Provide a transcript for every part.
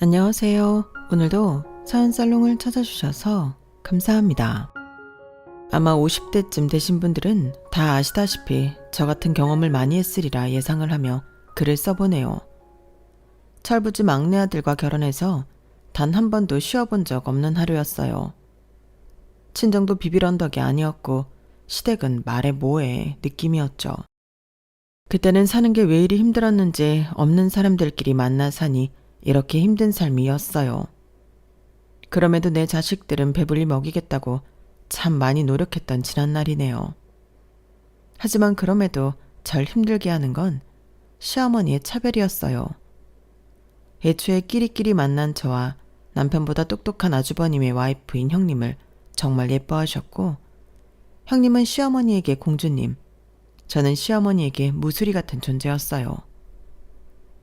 안녕하세요. 오늘도 사연살롱을 찾아주셔서 감사합니다. 아마 50대쯤 되신 분들은 다 아시다시피 저 같은 경험을 많이 했으리라 예상을 하며 글을 써보네요. 철부지 막내 아들과 결혼해서 단 한 번도 쉬어본 적 없는 하루였어요. 친정도 비빌 언덕이 아니었고 시댁은 말해 뭐해 느낌이었죠. 그때는 사는 게 왜 이리 힘들었는지 없는 사람들끼리 만나 사니 이렇게 힘든 삶이었어요. 그럼에도 내 자식들은 배불리 먹이겠다고 참 많이 노력했던 지난날이네요. 하지만 그럼에도 절 힘들게 하는 건 시어머니의 차별이었어요. 애초에 끼리끼리 만난 저와 남편보다 똑똑한 아주버님의 와이프인 형님을 정말 예뻐하셨고, 형님은 시어머니에게 공주님, 저는 시어머니에게 무수리 같은 존재였어요.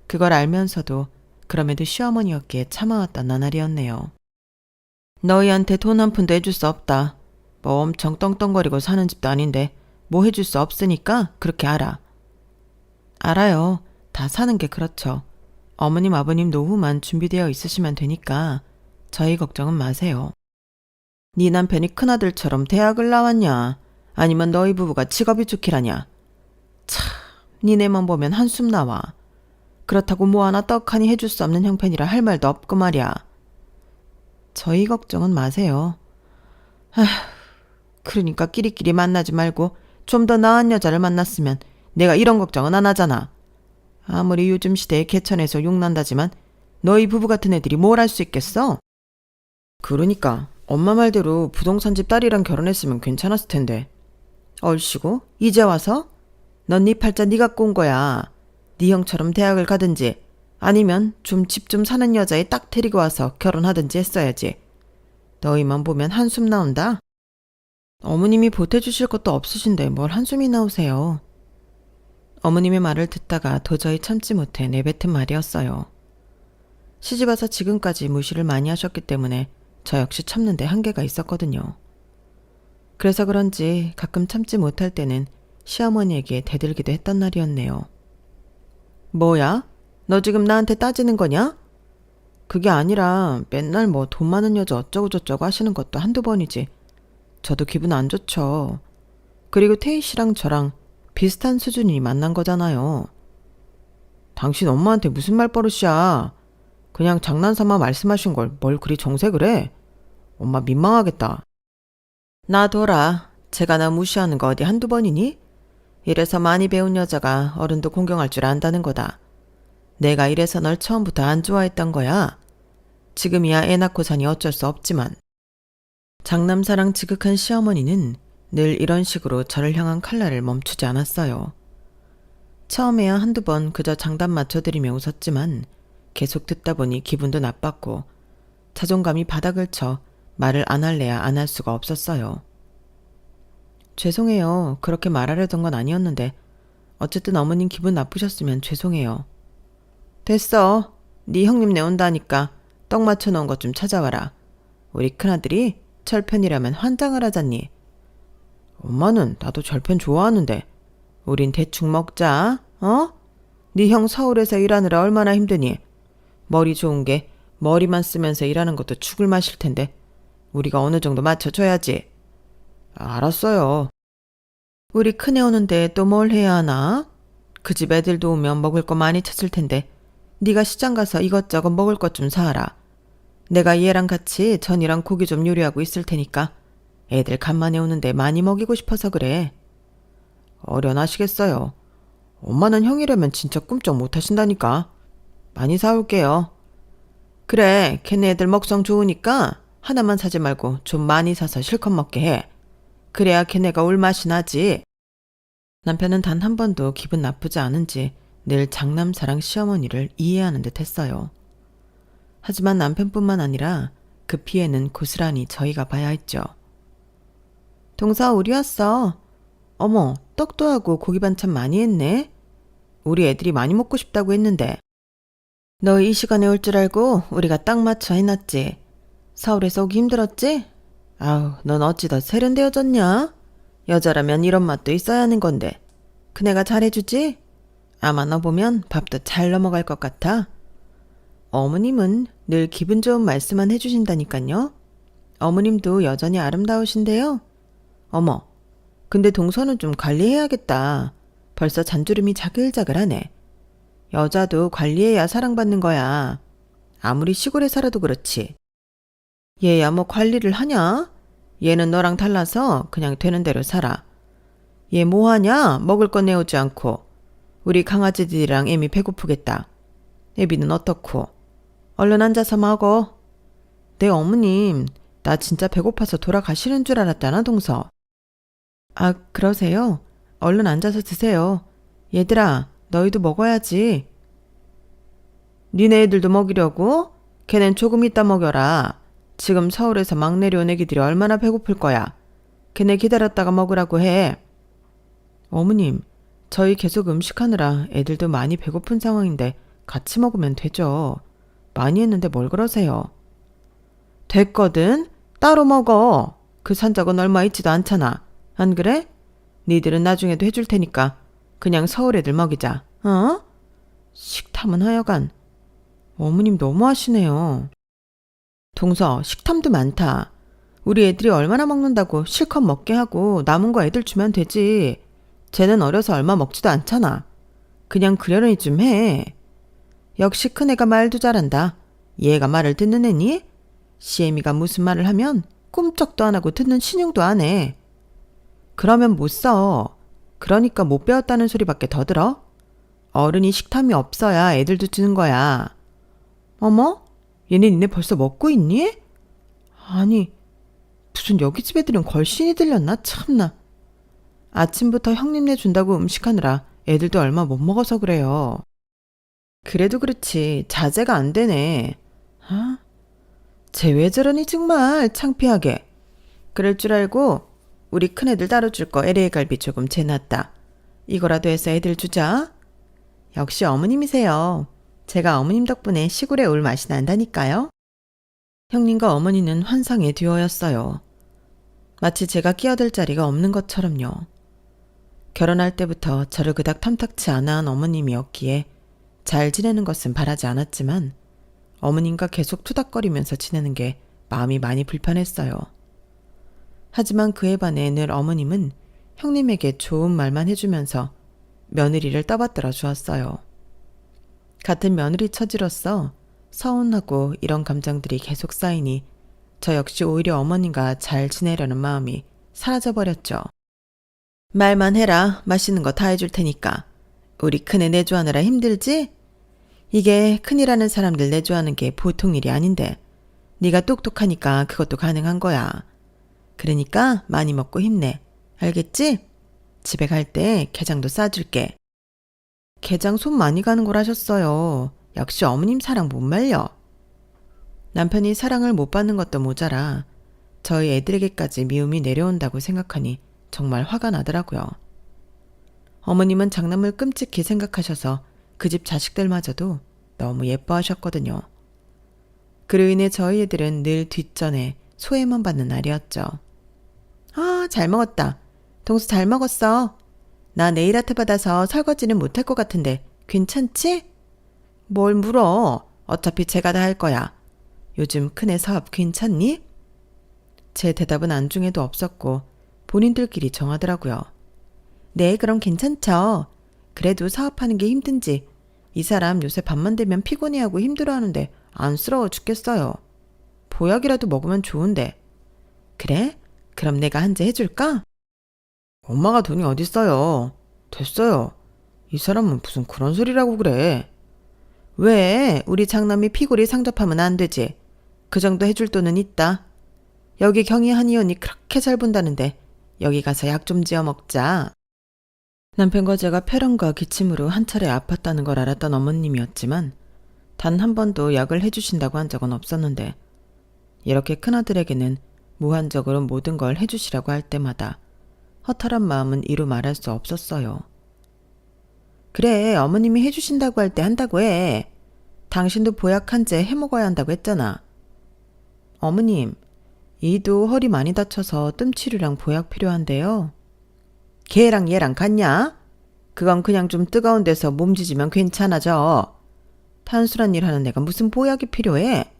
그걸 알면서도 그럼에도 시어머니였기에 참아왔던 나날이었네요. 너희한테 돈 한 푼도 해줄 수 없다. 뭐 엄청 떵떵거리고 사는 집도 아닌데 뭐 해줄 수 없으니까 그렇게 알아. 알아요. 다 사는 게 그렇죠. 어머님 아버님 노후만 준비되어 있으시면 되니까 저희 걱정은 마세요. 네 남편이 큰아들처럼 대학을 나왔냐? 아니면 너희 부부가 직업이 좋기라냐? 참, 니네만 보면 한숨 나와. 그렇다고 뭐 하나 떡하니 해줄 수 없는 형편이라 할 말도 없고 말이야. 저희 걱정은 마세요. 아휴, 그러니까 끼리끼리 만나지 말고 좀 더 나은 여자를 만났으면 내가 이런 걱정은 안 하잖아. 아무리 요즘 시대에 개천에서 욕난다지만 너희 부부 같은 애들이 뭘 할 수 있겠어? 그러니까 엄마 말대로 부동산집 딸이랑 결혼했으면 괜찮았을 텐데. 얼씨구 이제 와서? 넌 네 팔자 네가 꼰 거야. 네 형처럼 대학을 가든지 아니면 좀 집 좀 사는 여자애 딱 데리고 와서 결혼하든지 했어야지. 너희만 보면 한숨 나온다. 어머님이 보태주실 것도 없으신데 뭘 한숨이 나오세요. 어머님의 말을 듣다가 도저히 참지 못해 내뱉은 말이었어요. 시집와서 지금까지 무시를 많이 하셨기 때문에 저 역시 참는데 한계가 있었거든요. 그래서 그런지 가끔 참지 못할 때는 시어머니에게 대들기도 했던 날이었네요. 뭐야? 너 지금 나한테 따지는 거냐? 그게 아니라 맨날 뭐 돈 많은 여자 어쩌고저쩌고 하시는 것도 한두 번이지. 저도 기분 안 좋죠. 그리고 태희 씨랑 저랑 비슷한 수준이 만난 거잖아요. 당신 엄마한테 무슨 말버릇이야. 그냥 장난삼아 말씀하신 걸 뭘 그리 정색을 해. 엄마 민망하겠다. 놔둬라. 제가 나 무시하는 거 어디 한두 번이니? 이래서 많이 배운 여자가 어른도 공경할 줄 안다는 거다. 내가 이래서 널 처음부터 안 좋아했던 거야. 지금이야 애 낳고 사니 어쩔 수 없지만. 장남사랑 지극한 시어머니는 늘 이런 식으로 저를 향한 칼날을 멈추지 않았어요. 처음에야 한두 번 그저 장단 맞춰드리며 웃었지만 계속 듣다 보니 기분도 나빴고 자존감이 바닥을 쳐 말을 안 할래야 안 할 수가 없었어요. 죄송해요. 그렇게 말하려던 건 아니었는데 어쨌든 어머님 기분 나쁘셨으면 죄송해요. 됐어. 네 형님 내온다니까 떡 맞춰놓은 것 좀 찾아와라. 우리 큰아들이 철편이라면 환장을 하잖니. 엄마는 나도 절편 좋아하는데 우린 대충 먹자. 어? 네 형 서울에서 일하느라 얼마나 힘드니. 머리 좋은 게 머리만 쓰면서 일하는 것도 죽을 맛일 텐데 우리가 어느 정도 맞춰줘야지. 알았어요. 우리 큰애 오는데 또 뭘 해야 하나? 그 집 애들도 오면 먹을 거 많이 찾을 텐데 네가 시장 가서 이것저것 먹을 것 좀 사와라. 내가 얘랑 같이 전이랑 고기 좀 요리하고 있을 테니까 애들 간만에 오는데 많이 먹이고 싶어서 그래. 어련하시겠어요. 엄마는 형이라면 진짜 꿈쩍 못하신다니까. 많이 사올게요. 그래, 걔네 애들 먹성 좋으니까 하나만 사지 말고 좀 많이 사서 실컷 먹게 해. 그래야 걔네가 올 맛이 나지. 남편은 단 한 번도 기분 나쁘지 않은지 늘 장남사랑 시어머니를 이해하는 듯 했어요. 하지만 남편뿐만 아니라 그 피해는 고스란히 저희가 봐야 했죠. 동서 우리 왔어. 어머, 떡도 하고 고기 반찬 많이 했네. 우리 애들이 많이 먹고 싶다고 했는데. 너 이 시간에 올 줄 알고 우리가 딱 맞춰 해놨지. 서울에서 오기 힘들었지? 아우, 넌 어찌 더 세련되어졌냐? 여자라면 이런 맛도 있어야 하는 건데. 그네가 잘해주지? 아마 너 보면 밥도 잘 넘어갈 것 같아. 어머님은 늘 기분 좋은 말씀만 해주신다니까요. 어머님도 여전히 아름다우신데요. 어머, 근데 동서는 좀 관리해야겠다. 벌써 잔주름이 자글자글하네. 여자도 관리해야 사랑받는 거야. 아무리 시골에 살아도 그렇지. 얘야 뭐 관리를 하냐? 얘는 너랑 달라서 그냥 되는 대로 살아. 얘 뭐하냐? 먹을 거 내오지 않고. 우리 강아지들이랑 애미 배고프겠다. 애비는 어떻고? 얼른 앉아서 먹어. 네 어머님, 나 진짜 배고파서 돌아가시는 줄 알았잖아, 동서. 아, 그러세요? 얼른 앉아서 드세요. 얘들아, 너희도 먹어야지. 니네 애들도 먹이려고? 걔넨 조금 이따 먹여라. 지금 서울에서 막 내려온 애기들이 얼마나 배고플 거야. 걔네 기다렸다가 먹으라고 해. 어머님, 저희 계속 음식하느라 애들도 많이 배고픈 상황인데 같이 먹으면 되죠. 많이 했는데 뭘 그러세요. 됐거든. 따로 먹어. 그 산적은 얼마 있지도 않잖아. 안 그래? 니들은 나중에도 해줄 테니까 그냥 서울 애들 먹이자. 어? 식탐은 하여간. 어머님 너무하시네요. 동서, 식탐도 많다. 우리 애들이 얼마나 먹는다고 실컷 먹게 하고 남은 거 애들 주면 되지. 쟤는 어려서 얼마 먹지도 않잖아. 그냥 그러려니 좀 해. 역시 큰애가 말도 잘한다. 얘가 말을 듣는 애니? 시애미가 무슨 말을 하면 꿈쩍도 안 하고 듣는 신용도 안 해. 그러면 못 써. 그러니까 못 배웠다는 소리밖에 더 들어? 어른이 식탐이 없어야 애들도 주는 거야. 어머? 얘네 니네 벌써 먹고 있니? 아니, 무슨 여기 집 애들은 걸신이 들렸나? 참나. 아침부터 형님네 준다고 음식하느라 애들도 얼마 못 먹어서 그래요. 그래도 그렇지 자제가 안 되네. 아, 쟤 왜 저러니 정말 창피하게. 그럴 줄 알고 우리 큰애들 따로 줄 거 LA 갈비 조금 재놨다. 이거라도 해서 애들 주자. 역시 어머님이세요. 제가 어머님 덕분에 시골에 올 맛이 난다니까요. 형님과 어머니는 환상의 듀오였어요. 마치 제가 끼어들 자리가 없는 것처럼요. 결혼할 때부터 저를 그닥 탐탁치 않아 한 어머님이었기에 잘 지내는 것은 바라지 않았지만 어머님과 계속 투닥거리면서 지내는 게 마음이 많이 불편했어요. 하지만 그에 반해 늘 어머님은 형님에게 좋은 말만 해주면서 며느리를 떠받들어 주었어요. 같은 며느리 처지로서 서운하고 이런 감정들이 계속 쌓이니 저 역시 오히려 어머님과 잘 지내려는 마음이 사라져버렸죠. 말만 해라. 맛있는 거 다 해줄 테니까. 우리 큰애 내조하느라 힘들지? 이게 큰이라는 사람들 내조하는 게 보통 일이 아닌데 네가 똑똑하니까 그것도 가능한 거야. 그러니까 많이 먹고 힘내. 알겠지? 집에 갈 때 게장도 싸줄게. 게장 손 많이 가는 걸 하셨어요. 역시 어머님 사랑 못 말려. 남편이 사랑을 못 받는 것도 모자라 저희 애들에게까지 미움이 내려온다고 생각하니 정말 화가 나더라고요. 어머님은 장남을 끔찍히 생각하셔서 그 집 자식들마저도 너무 예뻐하셨거든요. 그로 인해 저희 애들은 늘 뒷전에 소외만 받는 날이었죠. 아, 잘 먹었다. 동수 잘 먹었어. 나 네일 아트 받아서 설거지는 못할 것 같은데 괜찮지? 뭘 물어. 어차피 제가 다 할 거야. 요즘 큰애 사업 괜찮니? 제 대답은 안중에도 없었고 본인들끼리 정하더라고요. 네, 그럼 괜찮죠. 그래도 사업하는 게 힘든지 이 사람 요새 밤만 되면 피곤해하고 힘들어하는데 안쓰러워 죽겠어요. 보약이라도 먹으면 좋은데. 그래? 그럼 내가 한 제 해줄까? 엄마가 돈이 어딨어요. 됐어요. 이 사람은 무슨 그런 소리라고 그래. 왜? 우리 장남이 피골이 상접하면 안 되지. 그 정도 해줄 돈은 있다. 여기 경희 한이 언니 그렇게 잘 본다는데 여기 가서 약 좀 지어 먹자. 남편과 제가 폐렴과 기침으로 한 차례 아팠다는 걸 알았던 어머님이었지만 단 한 번도 약을 해주신다고 한 적은 없었는데 이렇게 큰아들에게는 무한적으로 모든 걸 해주시라고 할 때마다 허탈한 마음은 이루 말할 수 없었어요. 그래, 어머님이 해주신다고 할 때 한다고 해. 당신도 보약 한 제 해먹어야 한다고 했잖아. 어머님, 이도 허리 많이 다쳐서 뜸치료랑 보약 필요한데요. 걔랑 얘랑 같냐? 그건 그냥 좀 뜨거운 데서 몸지지면 괜찮아져. 단순한 일 하는 내가 무슨 보약이 필요해?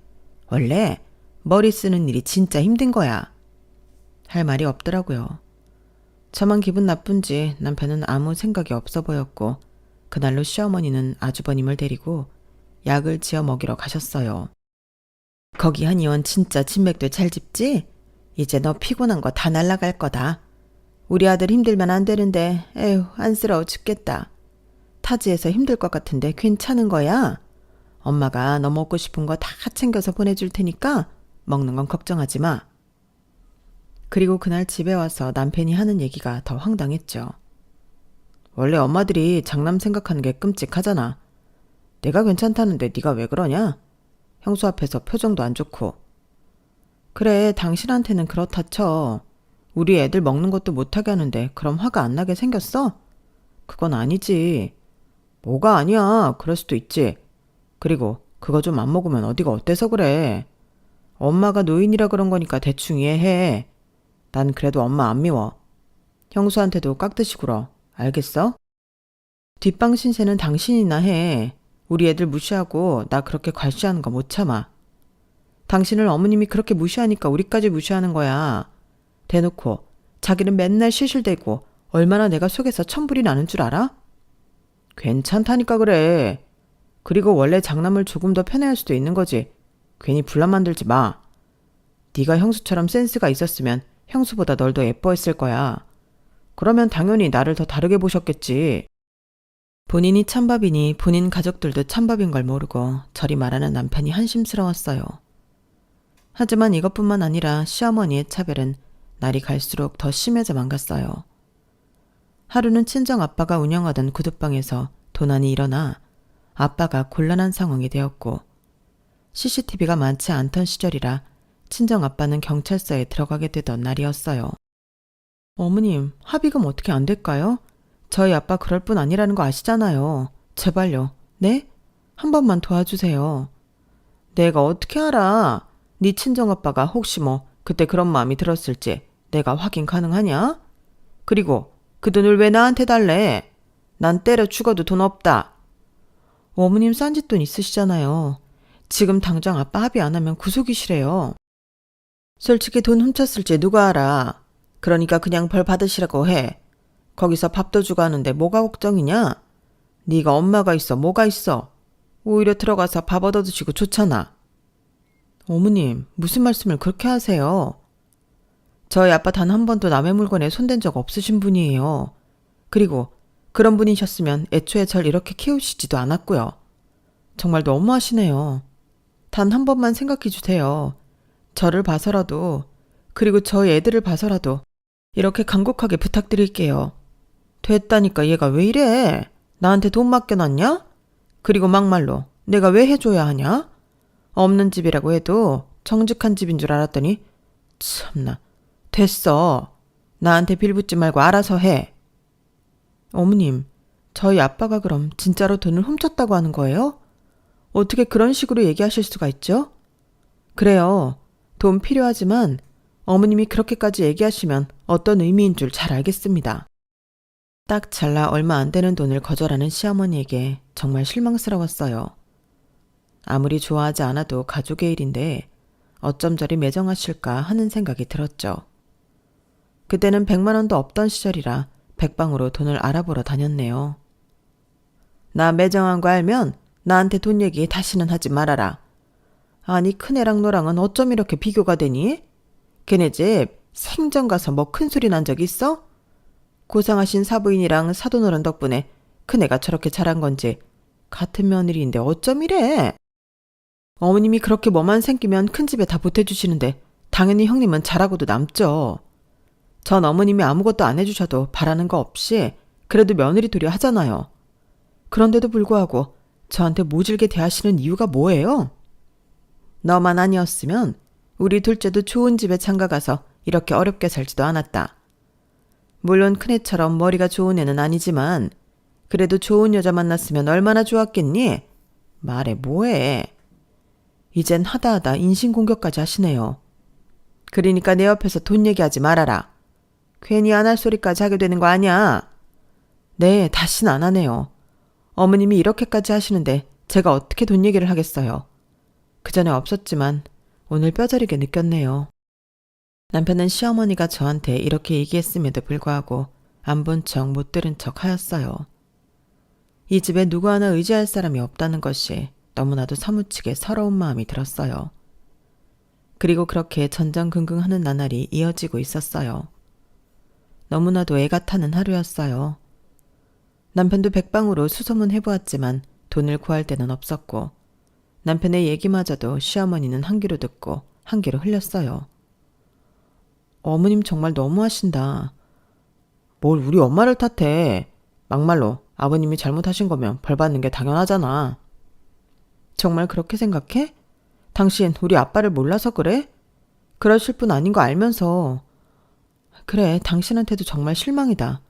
원래 머리 쓰는 일이 진짜 힘든 거야. 할 말이 없더라고요. 저만 기분 나쁜지 남편은 아무 생각이 없어 보였고 그날로 시어머니는 아주버님을 데리고 약을 지어 먹이러 가셨어요. 거기 한의원 진짜 진맥도 잘 짚지? 이제 너 피곤한 거 다 날라갈 거다. 우리 아들 힘들면 안 되는데 에휴 안쓰러워 죽겠다. 타지에서 힘들 것 같은데 괜찮은 거야? 엄마가 너 먹고 싶은 거 다 챙겨서 보내줄 테니까 먹는 건 걱정하지 마. 그리고 그날 집에 와서 남편이 하는 얘기가 더 황당했죠. 원래 엄마들이 장남 생각하는 게 끔찍하잖아. 내가 괜찮다는데 네가 왜 그러냐? 형수 앞에서 표정도 안 좋고. 그래, 당신한테는 그렇다 쳐. 우리 애들 먹는 것도 못하게 하는데 그럼 화가 안 나게 생겼어? 그건 아니지. 뭐가 아니야. 그럴 수도 있지. 그리고 그거 좀 안 먹으면 어디가 어때서 그래. 엄마가 노인이라 그런 거니까 대충 이해해. 난 그래도 엄마 안 미워. 형수한테도 깍듯이 굴어. 알겠어? 뒷방 신세는 당신이나 해. 우리 애들 무시하고 나 그렇게 괄시하는 거 못 참아. 당신을 어머님이 그렇게 무시하니까 우리까지 무시하는 거야. 대놓고 자기는 맨날 시실대고 얼마나 내가 속에서 천불이 나는 줄 알아? 괜찮다니까 그래. 그리고 원래 장남을 조금 더 편애할 수도 있는 거지. 괜히 분란 만들지 마. 네가 형수처럼 센스가 있었으면 형수보다 널 더 예뻐했을 거야. 그러면 당연히 나를 더 다르게 보셨겠지. 본인이 찬밥이니 본인 가족들도 찬밥인 걸 모르고 저리 말하는 남편이 한심스러웠어요. 하지만 이것뿐만 아니라 시어머니의 차별은 날이 갈수록 더 심해져만 갔어요. 하루는 친정아빠가 운영하던 구두방에서 도난이 일어나 아빠가 곤란한 상황이 되었고 CCTV가 많지 않던 시절이라 친정아빠는 경찰서에 들어가게 되던 날이었어요. 어머님, 합의금 어떻게 안 될까요? 저희 아빠 그럴 뿐 아니라는 거 아시잖아요. 제발요. 네? 한 번만 도와주세요. 내가 어떻게 알아? 네 친정아빠가 혹시 그때 그런 마음이 들었을지 내가 확인 가능하냐? 그리고 그 돈을 왜 나한테 달래? 난 때려 죽어도 돈 없다. 어머님 싼짓돈 있으시잖아요. 지금 당장 아빠 합의 안 하면 구속이시래요. 솔직히 돈 훔쳤을지 누가 알아. 그러니까 그냥 벌 받으시라고 해. 거기서 밥도 주고 하는데 뭐가 걱정이냐? 네가 엄마가 있어 뭐가 있어. 오히려 들어가서 밥 얻어 드시고 좋잖아. 어머님, 무슨 말씀을 그렇게 하세요? 저희 아빠 단 한 번도 남의 물건에 손댄 적 없으신 분이에요. 그리고 그런 분이셨으면 애초에 절 이렇게 키우시지도 않았고요. 정말 너무하시네요. 단 한 번만 생각해 주세요. 저를 봐서라도, 그리고 저희 애들을 봐서라도 이렇게 간곡하게 부탁드릴게요. 됐다니까 얘가 왜 이래? 나한테 돈 맡겨놨냐? 그리고 막말로 내가 왜 해줘야 하냐? 없는 집이라고 해도 정직한 집인 줄 알았더니 참나. 됐어. 나한테 빌붙지 말고 알아서 해. 어머님, 저희 아빠가 그럼 진짜로 돈을 훔쳤다고 하는 거예요? 어떻게 그런 식으로 얘기하실 수가 있죠? 그래요. 돈 필요하지만 어머님이 그렇게까지 얘기하시면 어떤 의미인 줄 잘 알겠습니다. 딱 잘라 얼마 안 되는 돈을 거절하는 시어머니에게 정말 실망스러웠어요. 아무리 좋아하지 않아도 가족의 일인데 어쩜 저리 매정하실까 하는 생각이 들었죠. 그때는 100만 원도 없던 시절이라 백방으로 돈을 알아보러 다녔네요. 나 매정한 거 알면 나한테 돈 얘기 다시는 하지 말아라. 아니 큰애랑 너랑은 어쩜 이렇게 비교가 되니? 걔네 집 생전 가서 큰 소리 난 적 있어? 고상하신 사부인이랑 사돈어른 덕분에 큰애가 저렇게 자란 건지 같은 며느리인데 어쩜 이래? 어머님이 그렇게 뭐만 생기면 큰 집에 다 보태주시는데 당연히 형님은 잘하고도 남죠. 전 어머님이 아무것도 안 해주셔도 바라는 거 없이 그래도 며느리 도리 하잖아요. 그런데도 불구하고 저한테 모질게 대하시는 이유가 뭐예요? 너만 아니었으면 우리 둘째도 좋은 집에 장가가서 이렇게 어렵게 살지도 않았다. 물론 큰애처럼 머리가 좋은 애는 아니지만 그래도 좋은 여자 만났으면 얼마나 좋았겠니? 말해 뭐해. 이젠 하다하다 인신공격까지 하시네요. 그러니까 내 옆에서 돈 얘기하지 말아라. 괜히 안 할 소리까지 하게 되는 거 아니야. 네, 다시는 안 하네요. 어머님이 이렇게까지 하시는데 제가 어떻게 돈 얘기를 하겠어요. 그 전에 없었지만 오늘 뼈저리게 느꼈네요. 남편은 시어머니가 저한테 이렇게 얘기했음에도 불구하고 안 본 척 못 들은 척 하였어요. 이 집에 누구 하나 의지할 사람이 없다는 것이 너무나도 사무치게 서러운 마음이 들었어요. 그리고 그렇게 전전긍긍하는 나날이 이어지고 있었어요. 너무나도 애가 타는 하루였어요. 남편도 백방으로 수소문 해보았지만 돈을 구할 데는 없었고 남편의 얘기마저도 시어머니는 한 귀로 듣고 한 귀로 흘렸어요. 어머님 정말 너무하신다. 뭘 우리 엄마를 탓해. 막말로 아버님이 잘못하신 거면 벌 받는 게 당연하잖아. 정말 그렇게 생각해? 당신 우리 아빠를 몰라서 그래? 그러실 분 아닌 거 알면서. 그래, 당신한테도 정말 실망이다.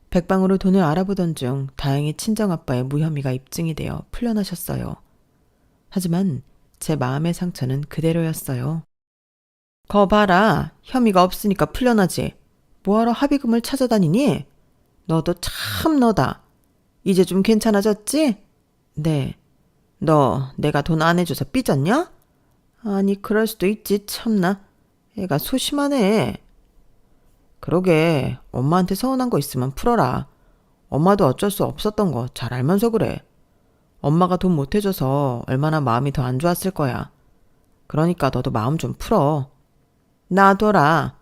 백방으로 돈을 알아보던 중 다행히 친정아빠의 무혐의가 입증이 되어 풀려나셨어요. 하지만 제 마음의 상처는 그대로였어요. 거 봐라. 혐의가 없으니까 풀려나지. 뭐하러 합의금을 찾아다니니? 너도 참 너다. 이제 좀 괜찮아졌지? 네. 너 내가 돈 안 해줘서 삐졌냐? 아니 그럴 수도 있지 참나. 애가 소심하네. 그러게 엄마한테 서운한 거 있으면 풀어라. 엄마도 어쩔 수 없었던 거 잘 알면서 그래. 엄마가 돈 못 해줘서 얼마나 마음이 더 안 좋았을 거야. 그러니까 너도 마음 좀 풀어. 놔둬라.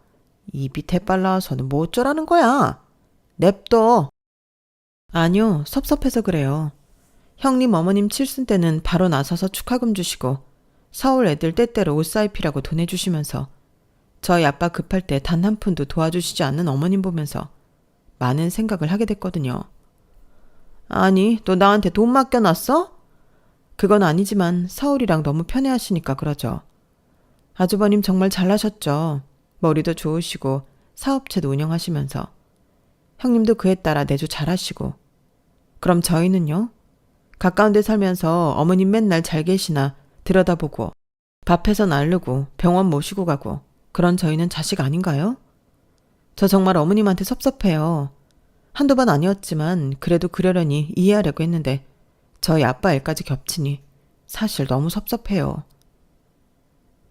입이 대빨라와서는 뭐 어쩌라는 거야. 냅둬. 아니요, 섭섭해서 그래요. 형님 어머님 칠순 때는 바로 나서서 축하금 주시고 서울 애들 때때로 옷 사입히라고 돈 해주시면서 저희 아빠 급할 때 단 한 푼도 도와주시지 않는 어머님 보면서 많은 생각을 하게 됐거든요. 아니, 너 나한테 돈 맡겨놨어? 그건 아니지만 서울이랑 너무 편해하시니까 그러죠. 아주버님 정말 잘나셨죠. 머리도 좋으시고 사업체도 운영하시면서 형님도 그에 따라 내조 잘하시고. 그럼 저희는요? 가까운 데 살면서 어머님 맨날 잘 계시나 들여다보고 밥해서 나르고 병원 모시고 가고 그런 저희는 자식 아닌가요? 저 정말 어머님한테 섭섭해요. 한두 번 아니었지만 그래도 그러려니 이해하려고 했는데 저희 아빠 일까지 겹치니 사실 너무 섭섭해요.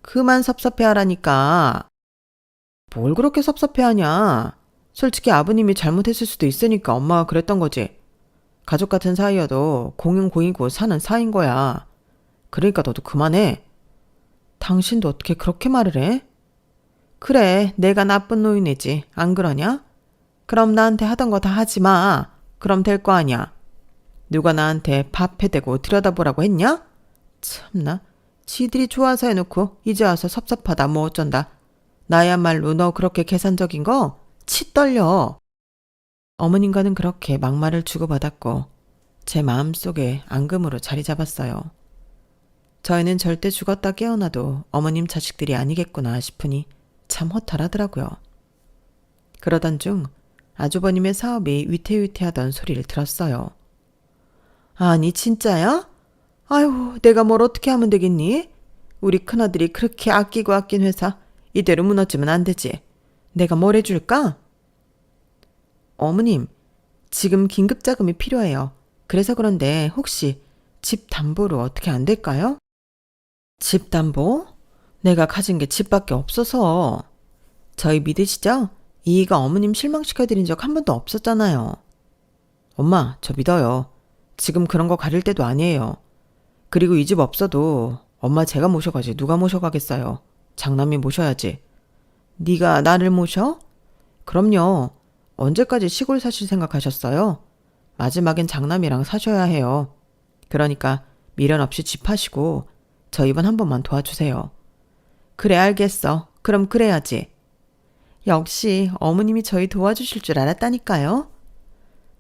그만 섭섭해하라니까. 뭘 그렇게 섭섭해하냐. 솔직히 아버님이 잘못했을 수도 있으니까 엄마가 그랬던 거지. 가족 같은 사이여도 공용공이고 사는 사이인 거야. 그러니까 너도 그만해. 당신도 어떻게 그렇게 말을 해? 그래, 내가 나쁜 노인이지. 안 그러냐? 그럼 나한테 하던 거 다 하지 마. 그럼 될 거 아니야. 누가 나한테 밥 해대고 들여다보라고 했냐? 참나. 지들이 좋아서 해놓고 이제 와서 섭섭하다 뭐 어쩐다. 나야말로 너 그렇게 계산적인 거 치 떨려. 어머님과는 그렇게 막말을 주고받았고 제 마음속에 앙금으로 자리 잡았어요. 저희는 절대 죽었다 깨어나도 어머님 자식들이 아니겠구나 싶으니 참 허탈하더라고요. 그러던 중 아주버님의 사업이 위태위태하던 소리를 들었어요. 아니 진짜야? 아유, 내가 뭘 어떻게 하면 되겠니? 우리 큰아들이 그렇게 아끼고 아낀 회사 이대로 무너지면 안 되지. 내가 뭘 해줄까? 어머님, 지금 긴급 자금이 필요해요. 그래서 그런데 혹시 집 담보로 어떻게 안 될까요? 집 담보? 내가 가진 게 집밖에 없어서. 저희 믿으시죠? 이이가 어머님 실망시켜드린 적 한 번도 없었잖아요. 엄마, 저 믿어요. 지금 그런 거 가릴 때도 아니에요. 그리고 이 집 없어도 엄마 제가 모셔가지 누가 모셔가겠어요. 장남이 모셔야지. 네가 나를 모셔? 그럼요. 언제까지 시골 사실 생각하셨어요? 마지막엔 장남이랑 사셔야 해요. 그러니까 미련 없이 집 하시고 저 이번 한 번만 도와주세요. 그래 알겠어. 그럼 그래야지. 역시 어머님이 저희 도와주실 줄 알았다니까요.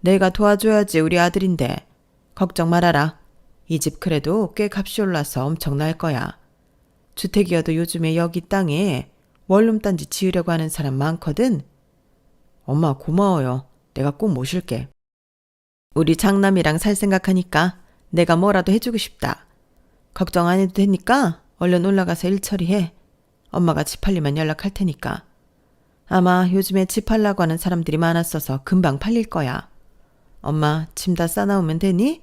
내가 도와줘야지 우리 아들인데. 걱정 말아라. 이 집 그래도 꽤 값이 올라서 엄청날 거야. 주택이어도 요즘에 여기 땅에 원룸단지 지으려고 하는 사람 많거든. 엄마 고마워요. 내가 꼭 모실게. 우리 장남이랑 살 생각하니까 내가 뭐라도 해주고 싶다. 걱정 안 해도 되니까 얼른 올라가서 일 처리해. 엄마가 집 팔리면 연락할 테니까. 아마 요즘에 집 팔라고 하는 사람들이 많았어서 금방 팔릴 거야. 엄마 짐 다 싸나오면 되니?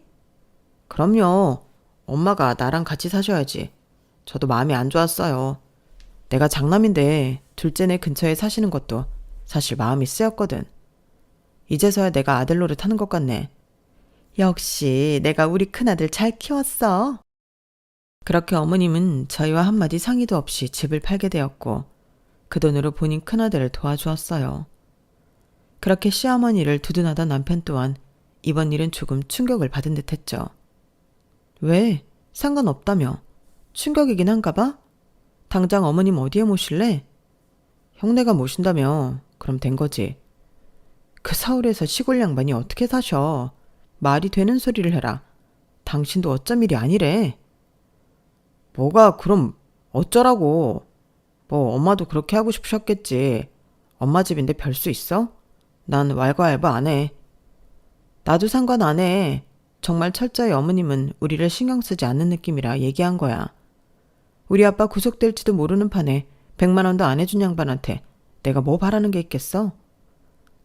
그럼요. 엄마가 나랑 같이 사셔야지. 저도 마음이 안 좋았어요. 내가 장남인데 둘째네 근처에 사시는 것도 사실 마음이 쓰였거든. 이제서야 내가 아들 노릇하는 것 같네. 역시 내가 우리 큰아들 잘 키웠어. 그렇게 어머님은 저희와 한마디 상의도 없이 집을 팔게 되었고 그 돈으로 본인 큰아들을 도와주었어요. 그렇게 시어머니를 두둔하던 남편 또한 이번 일은 조금 충격을 받은 듯 했죠. 왜? 상관없다며. 충격이긴 한가 봐? 당장 어머님 어디에 모실래? 형네가 모신다며. 그럼 된 거지. 그 서울에서 시골 양반이 어떻게 사셔. 말이 되는 소리를 해라. 당신도 어쩜 일이 아니래. 뭐가 그럼 어쩌라고. 뭐 엄마도 그렇게 하고 싶으셨겠지. 엄마 집인데 별 수 있어? 난 왈가왈부 안 해. 나도 상관 안 해. 정말 철저히 어머님은 우리를 신경 쓰지 않는 느낌이라 얘기한 거야. 우리 아빠 구속될지도 모르는 판에 100만 원도 안 해준 양반한테 내가 뭐 바라는 게 있겠어?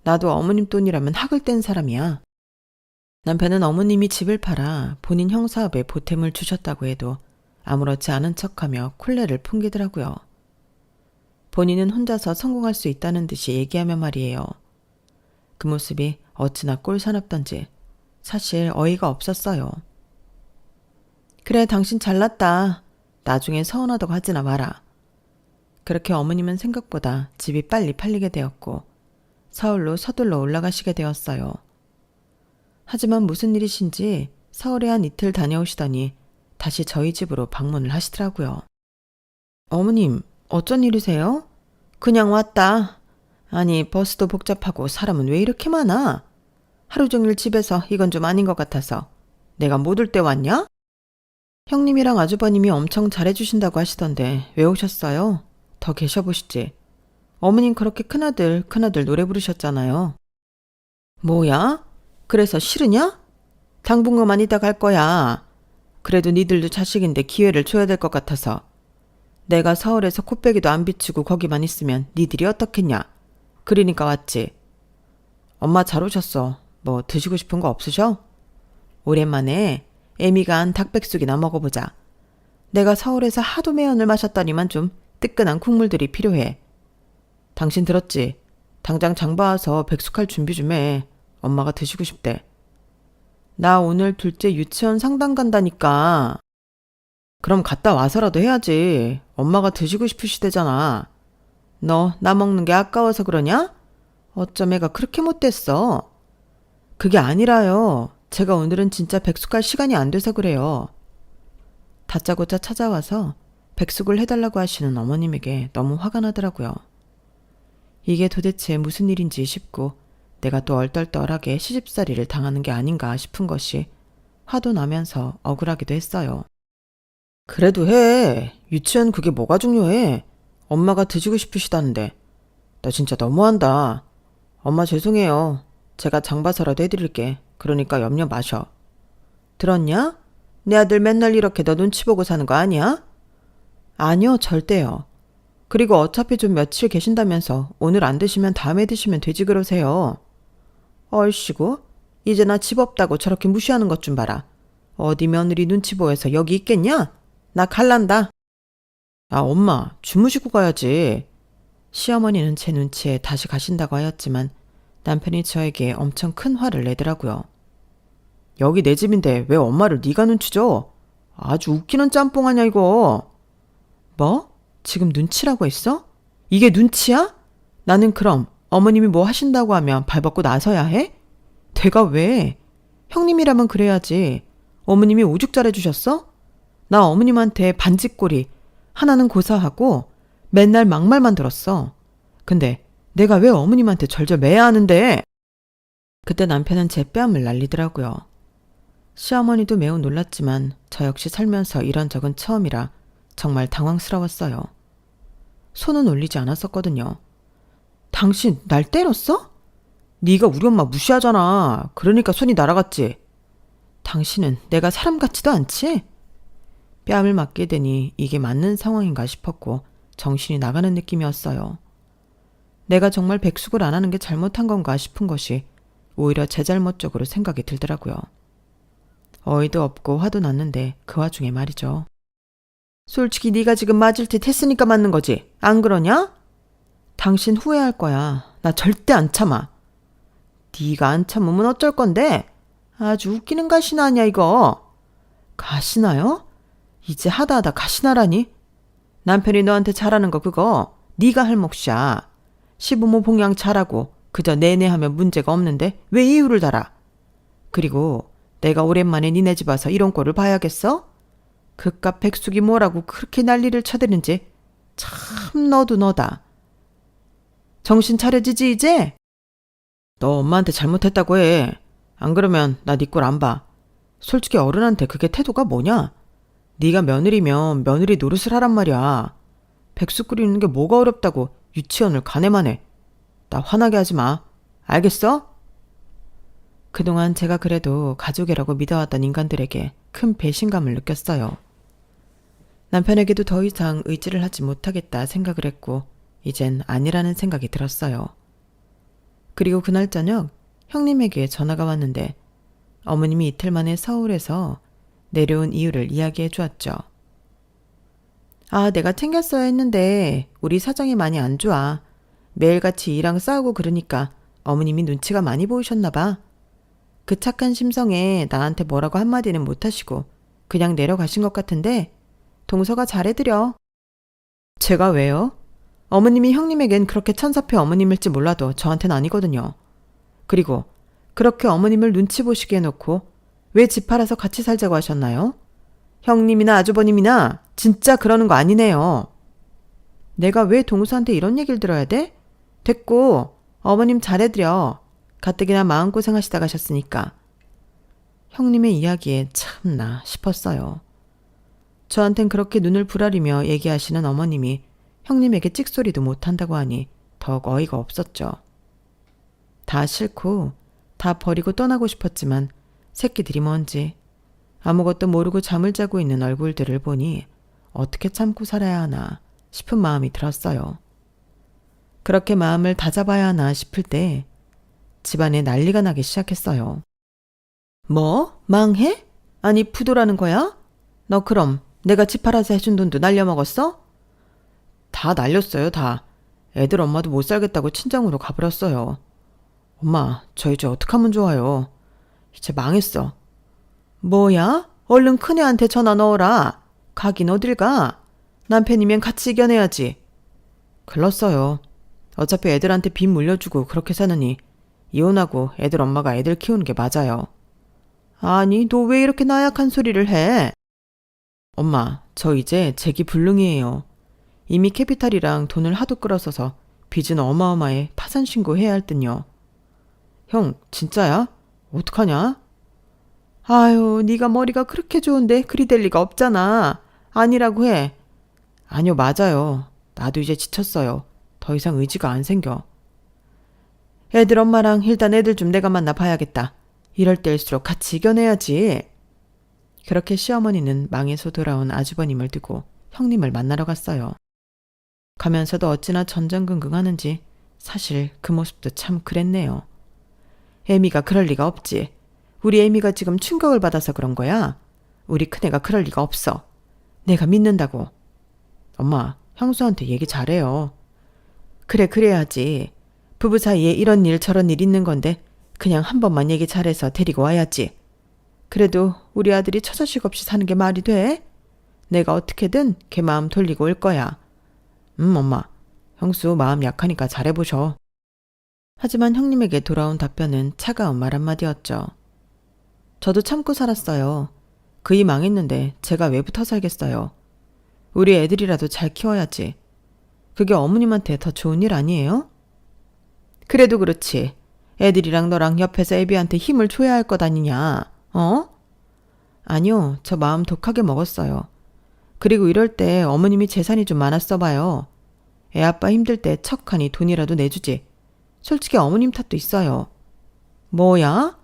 나도 어머님 돈이라면 학을 뗀 사람이야. 남편은 어머님이 집을 팔아 본인 형사업에 보탬을 주셨다고 해도 아무렇지 않은 척하며 콜레를 풍기더라고요. 본인은 혼자서 성공할 수 있다는 듯이 얘기하며 말이에요. 그 모습이 어찌나 꼴사납던지 사실 어이가 없었어요. 그래, 당신 잘났다. 나중에 서운하다고 하지나 마라. 그렇게 어머님은 생각보다 집이 빨리 팔리게 되었고 서울로 서둘러 올라가시게 되었어요. 하지만 무슨 일이신지 서울에 한 이틀 다녀오시더니 다시 저희 집으로 방문을 하시더라고요. 어머님, 어쩐 일이세요? 그냥 왔다. 아니, 버스도 복잡하고 사람은 왜 이렇게 많아? 하루 종일 집에서 이건 좀 아닌 것 같아서. 내가 못 올 때 왔냐? 형님이랑 아주버님이 엄청 잘해주신다고 하시던데 왜 오셨어요? 더 계셔보시지. 어머님 그렇게 큰아들 노래 부르셨잖아요. 뭐야? 그래서 싫으냐? 당분간만 이따 갈 거야. 그래도 니들도 자식인데 기회를 줘야 될 것 같아서. 내가 서울에서 코빼기도 안 비치고 거기만 있으면 니들이 어떻겠냐. 그러니까 왔지. 엄마 잘 오셨어. 뭐 드시고 싶은 거 없으셔? 오랜만에 애미가 한 닭백숙이나 먹어보자. 내가 서울에서 하도 매연을 마셨더니만 좀 뜨끈한 국물들이 필요해. 당신 들었지? 당장 장 봐와서 백숙할 준비 좀 해. 엄마가 드시고 싶대. 나 오늘 둘째 유치원 상담 간다니까. 그럼 갔다 와서라도 해야지. 엄마가 드시고 싶으시대잖아. 너 나 먹는 게 아까워서 그러냐? 어쩜 애가 그렇게 못됐어? 그게 아니라요. 제가 오늘은 진짜 백숙할 시간이 안 돼서 그래요. 다짜고짜 찾아와서 백숙을 해달라고 하시는 어머님에게 너무 화가 나더라고요. 이게 도대체 무슨 일인지 싶고 내가 또 얼떨떨하게 시집살이를 당하는 게 아닌가 싶은 것이 화도 나면서 억울하기도 했어요. 그래도 해. 유치원 그게 뭐가 중요해. 엄마가 드시고 싶으시다는데. 너 진짜 너무한다. 엄마 죄송해요. 제가 장 봐서라도 해드릴게. 그러니까 염려 마셔. 들었냐? 내 아들 맨날 이렇게 너 눈치 보고 사는 거 아니야? 아니요, 절대요. 그리고 어차피 좀 며칠 계신다면서 오늘 안 드시면 다음에 드시면 되지 그러세요. 얼씨구, 이제 나 집 없다고 저렇게 무시하는 것 좀 봐라. 어디 며느리 눈치 보여서 여기 있겠냐? 나 갈란다. 아, 엄마, 주무시고 가야지. 시어머니는 제 눈치에 다시 가신다고 하였지만 남편이 저에게 엄청 큰 화를 내더라고요. 여기 내 집인데 왜 엄마를 네가 눈치 줘? 아주 웃기는 짬뽕 아냐 이거. 뭐? 지금 눈치라고 했어? 이게 눈치야? 나는 그럼 어머님이 뭐 하신다고 하면 발벗고 나서야 해? 내가 왜? 형님이라면 그래야지. 어머님이 오죽 잘해주셨어? 나 어머님한테 반짓꼬리 하나는 고사하고 맨날 막말만 들었어. 근데 내가 왜 어머님한테 절절 매야 하는데? 그때 남편은 제 뺨을 날리더라고요. 시어머니도 매우 놀랐지만 저 역시 살면서 이런 적은 처음이라 정말 당황스러웠어요. 손은 올리지 않았었거든요. 당신 날 때렸어? 네가 우리 엄마 무시하잖아. 그러니까 손이 날아갔지. 당신은 내가 사람 같지도 않지? 뺨을 맞게 되니 이게 맞는 상황인가 싶었고 정신이 나가는 느낌이었어요. 내가 정말 백숙을 안 하는 게 잘못한 건가 싶은 것이 오히려 제 잘못 쪽으로 생각이 들더라고요. 어이도 없고 화도 났는데 그 와중에 말이죠. 솔직히 네가 지금 맞을 듯 했으니까 맞는 거지. 안 그러냐? 당신 후회할 거야. 나 절대 안 참아. 네가 안 참으면 어쩔 건데? 아주 웃기는 가시나 아니야 이거. 가시나요? 이제 하다하다 가시나라니? 남편이 너한테 잘하는 거 그거 네가 할 몫이야. 시부모 봉양 잘하고 그저 내내 하면 문제가 없는데 왜 이유를 달아? 그리고 내가 오랜만에 니네 집 와서 이런 꼴을 봐야겠어? 그깟 백숙이 뭐라고 그렇게 난리를 쳐대는지. 참 너도 너다. 정신 차려지지 이제? 너 엄마한테 잘못했다고 해. 안 그러면 나 네 꼴 안 봐. 솔직히 어른한테 그게 태도가 뭐냐? 네가 며느리면 며느리 노릇을 하란 말이야. 백숙 끓이는 게 뭐가 어렵다고 유치원을 가네만 해. 나 화나게 하지 마. 알겠어? 그동안 제가 그래도 가족이라고 믿어왔던 인간들에게 큰 배신감을 느꼈어요. 남편에게도 더 이상 의지를 하지 못하겠다 생각을 했고 이젠 아니라는 생각이 들었어요. 그리고 그날 저녁 형님에게 전화가 왔는데 어머님이 이틀 만에 서울에서 내려온 이유를 이야기해 주었죠. 아, 내가 챙겼어야 했는데 우리 사정이 많이 안 좋아. 매일같이 이랑 싸우고 그러니까 어머님이 눈치가 많이 보이셨나 봐. 그 착한 심성에 나한테 뭐라고 한마디는 못하시고 그냥 내려가신 것 같은데 동서가 잘해드려. 제가 왜요? 어머님이 형님에겐 그렇게 천사표 어머님일지 몰라도 저한텐 아니거든요. 그리고 그렇게 어머님을 눈치 보시게 해놓고 왜 집 팔아서 같이 살자고 하셨나요? 형님이나 아주버님이나 진짜 그러는 거 아니네요. 내가 왜 동서한테 이런 얘기를 들어야 돼? 됐고 어머님 잘해드려. 가뜩이나 마음고생 하시다 가셨으니까. 형님의 이야기에 참나 싶었어요. 저한텐 그렇게 눈을 부라리며 얘기하시는 어머님이 형님에게 찍소리도 못한다고 하니 더욱 어이가 없었죠. 다 싫고 다 버리고 떠나고 싶었지만 새끼들이 뭔지 아무것도 모르고 잠을 자고 있는 얼굴들을 보니 어떻게 참고 살아야 하나 싶은 마음이 들었어요. 그렇게 마음을 다잡아야 하나 싶을 때 집안에 난리가 나기 시작했어요. 뭐? 망해? 아니 부도라는 거야? 너 그럼 내가 집 팔아서 해준 돈도 날려먹었어? 다 날렸어요, 다. 애들 엄마도 못 살겠다고 친정으로 가버렸어요. 엄마, 저 이제 어떡하면 좋아요. 이제 망했어. 뭐야? 얼른 큰애한테 전화 넣어라. 가긴 어딜 가? 남편이면 같이 이겨내야지. 글렀어요. 어차피 애들한테 빚 물려주고 그렇게 사느니 이혼하고 애들 엄마가 애들 키우는 게 맞아요. 아니, 너 왜 이렇게 나약한 소리를 해? 엄마, 저 이제 재기불능이에요. 이미 캐피탈이랑 돈을 하도 끌어서서 빚은 어마어마해 파산 신고해야 할 듯요. 형, 진짜야? 어떡하냐? 아유, 네가 머리가 그렇게 좋은데 그리 될 리가 없잖아. 아니라고 해. 아니요, 맞아요. 나도 이제 지쳤어요. 더 이상 의지가 안 생겨. 애들 엄마랑 일단 애들 좀 내가 만나 봐야겠다. 이럴 때일수록 같이 이겨내야지. 그렇게 시어머니는 망해서 돌아온 아주버님을 두고 형님을 만나러 갔어요. 가면서도 어찌나 전전긍긍하는지 사실 그 모습도 참 그랬네요. 애미가 그럴 리가 없지. 우리 애미가 지금 충격을 받아서 그런 거야. 우리 큰애가 그럴 리가 없어. 내가 믿는다고. 엄마, 형수한테 얘기 잘해요. 그래, 그래야지. 부부 사이에 이런 일 저런 일 있는 건데 그냥 한 번만 얘기 잘해서 데리고 와야지. 그래도 우리 아들이 처자식 없이 사는 게 말이 돼? 내가 어떻게든 걔 마음 돌리고 올 거야. 엄마. 형수 마음 약하니까 잘해보셔. 하지만 형님에게 돌아온 답변은 차가운 말 한마디였죠. 저도 참고 살았어요. 그이 망했는데 제가 왜 붙어 살겠어요. 우리 애들이라도 잘 키워야지. 그게 어머님한테 더 좋은 일 아니에요? 그래도 그렇지. 애들이랑 너랑 옆에서 애비한테 힘을 줘야 할 것 아니냐. 어? 아니요. 저 마음 독하게 먹었어요. 그리고 이럴 때 어머님이 재산이 좀 많았어 봐요. 애 아빠 힘들 때 척하니 돈이라도 내주지. 솔직히 어머님 탓도 있어요. 뭐야?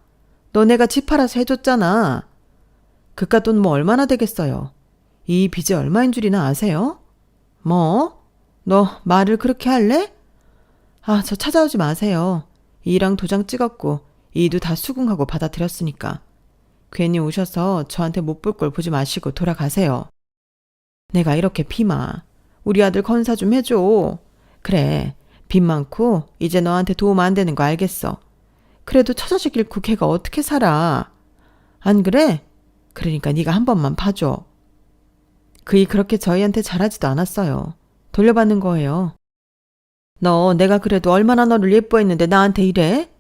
너네가 집 팔아서 해줬잖아. 그깟 돈 뭐 얼마나 되겠어요. 이 빚이 얼마인 줄이나 아세요? 뭐? 너 말을 그렇게 할래? 아, 저 찾아오지 마세요. 이랑 도장 찍었고 이도 다 수긍하고 받아들였으니까. 괜히 오셔서 저한테 못 볼 걸 보지 마시고 돌아가세요. 내가 이렇게 피마. 우리 아들 건사 좀 해줘. 그래. 빚 많고 이제 너한테 도움 안 되는 거 알겠어. 그래도 처자식 잃고 걔가 어떻게 살아. 안 그래? 그러니까 네가 한 번만 봐줘. 그이 그렇게 저희한테 잘하지도 않았어요. 돌려받는 거예요. 너 내가 그래도 얼마나 너를 예뻐했는데 나한테 이래?